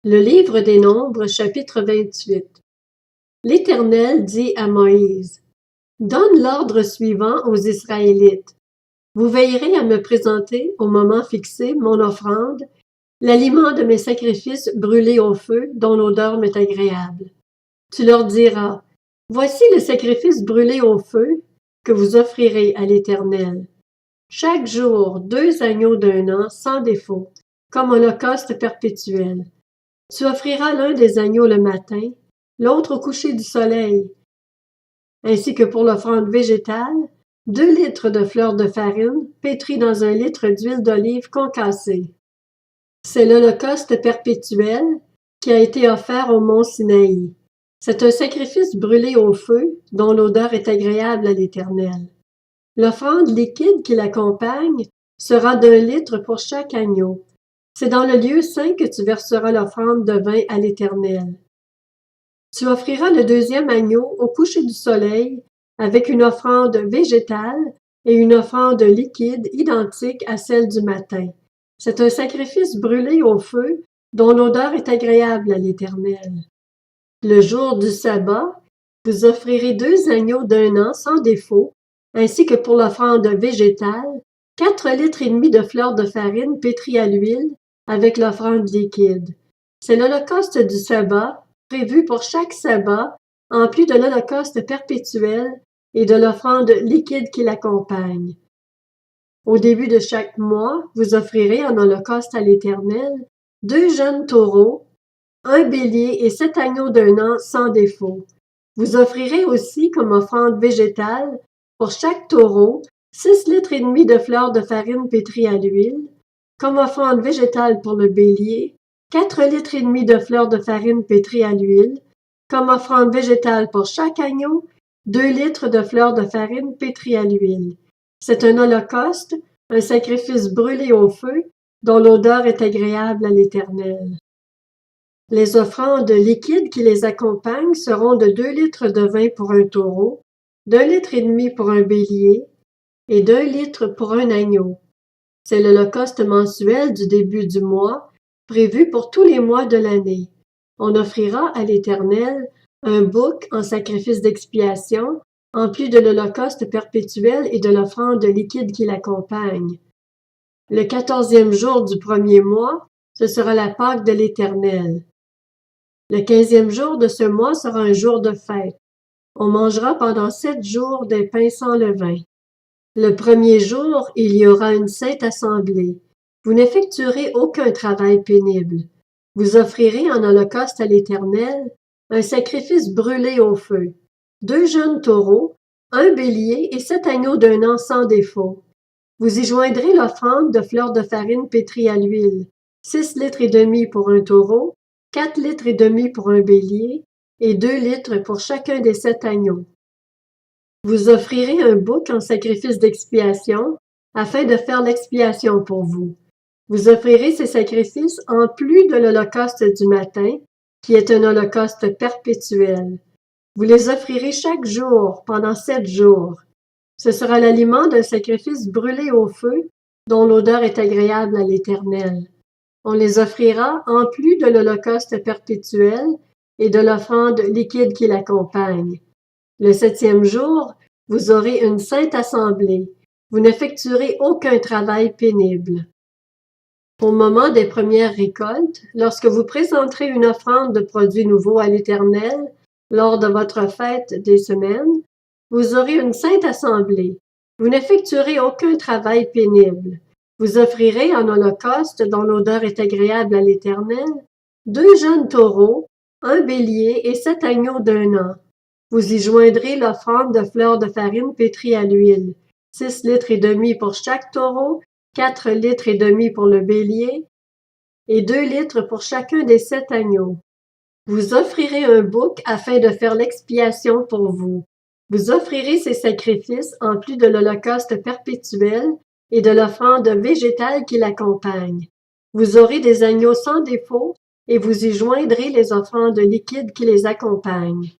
Le livre des Nombres, chapitre 28. L'Éternel dit à Moïse: Donne l'ordre suivant aux Israélites. Vous veillerez à me présenter, au moment fixé, mon offrande, l'aliment de mes sacrifices brûlés au feu, dont l'odeur m'est agréable. Tu leur diras: Voici le sacrifice brûlé au feu que vous offrirez à l'Éternel. Chaque jour, 2 agneaux d'1 an, sans défaut, comme holocauste perpétuel. Tu offriras l'un des agneaux le matin, l'autre au coucher du soleil, ainsi que pour l'offrande végétale, 2 litres de fleur de farine pétrie dans 1 litre d'huile d'olive concassée. C'est l'holocauste perpétuel qui a été offert au mont Sinaï. C'est un sacrifice brûlé au feu dont l'odeur est agréable à l'Éternel. L'offrande liquide qui l'accompagne sera d'1 litre pour chaque agneau. C'est dans le lieu saint que tu verseras l'offrande de vin à l'Éternel. Tu offriras le 2e agneau au coucher du soleil avec une offrande végétale et une offrande liquide identique à celle du matin. C'est un sacrifice brûlé au feu dont l'odeur est agréable à l'Éternel. Le jour du sabbat, vous offrirez 2 agneaux d'1 an sans défaut, ainsi que pour l'offrande végétale, 4 litres et demi de fleur de farine pétrie à l'huile avec l'offrande liquide. C'est l'holocauste du sabbat, prévu pour chaque sabbat, en plus de l'holocauste perpétuel et de l'offrande liquide qui l'accompagne. Au début de chaque mois, vous offrirez en holocauste à l'Éternel 2 jeunes taureaux, 1 bélier et 7 agneaux d'1 an sans défaut. Vous offrirez aussi comme offrande végétale, pour chaque taureau, 6 litres et demi de fleur de farine pétrie à l'huile, comme offrande végétale pour le bélier, 4 litres et demi de fleur de farine pétrie à l'huile, comme offrande végétale pour chaque agneau, 2 litres de fleur de farine pétrie à l'huile. C'est un holocauste, un sacrifice brûlé au feu, dont l'odeur est agréable à l'Éternel. Les offrandes liquides qui les accompagnent seront de 2 litres de vin pour un taureau, d'1 litre et demi pour un bélier et d'1 litre pour un agneau. C'est l'holocauste mensuel du début du mois, prévu pour tous les mois de l'année. On offrira à l'Éternel un bouc en sacrifice d'expiation, en plus de l'holocauste perpétuel et de l'offrande liquide qui l'accompagne. Le 14e jour du 1er mois, ce sera la Pâque de l'Éternel. Le 15e jour de ce mois sera un jour de fête. On mangera pendant 7 jours des pains sans levain. Le 1er jour, il y aura une sainte assemblée. Vous n'effectuerez aucun travail pénible. Vous offrirez en holocauste à l'Éternel un sacrifice brûlé au feu, 2 jeunes taureaux, 1 bélier et 7 agneaux d'1 an sans défaut. Vous y joindrez l'offrande de fleur de farine pétrie à l'huile, 6 litres et demi pour un taureau, 4 litres et demi pour un bélier et 2 litres pour chacun des 7 agneaux. Vous offrirez un bouc en sacrifice d'expiation, afin de faire l'expiation pour vous. Vous offrirez ces sacrifices en plus de l'holocauste du matin, qui est un holocauste perpétuel. Vous les offrirez chaque jour, pendant 7 jours. Ce sera l'aliment d'un sacrifice brûlé au feu, dont l'odeur est agréable à l'Éternel. On les offrira en plus de l'holocauste perpétuel et de l'offrande liquide qui l'accompagne. Le 7e jour, vous aurez une sainte assemblée. Vous n'effectuerez aucun travail pénible. Au moment des premières récoltes, lorsque vous présenterez une offrande de produits nouveaux à l'Éternel, lors de votre fête des semaines, vous aurez une sainte assemblée. Vous n'effectuerez aucun travail pénible. Vous offrirez en holocauste dont l'odeur est agréable à l'Éternel 2 jeunes taureaux, 1 bélier et 7 agneaux d'1 an. Vous y joindrez l'offrande de fleur de farine pétrie à l'huile, 6 litres et demi pour chaque taureau, 4 litres et demi pour le bélier et 2 litres pour chacun des 7 agneaux. Vous offrirez un bouc afin de faire l'expiation pour vous. Vous offrirez ces sacrifices en plus de l'holocauste perpétuel et de l'offrande végétale qui l'accompagne. Vous aurez des agneaux sans défaut et vous y joindrez les offrandes liquides qui les accompagnent.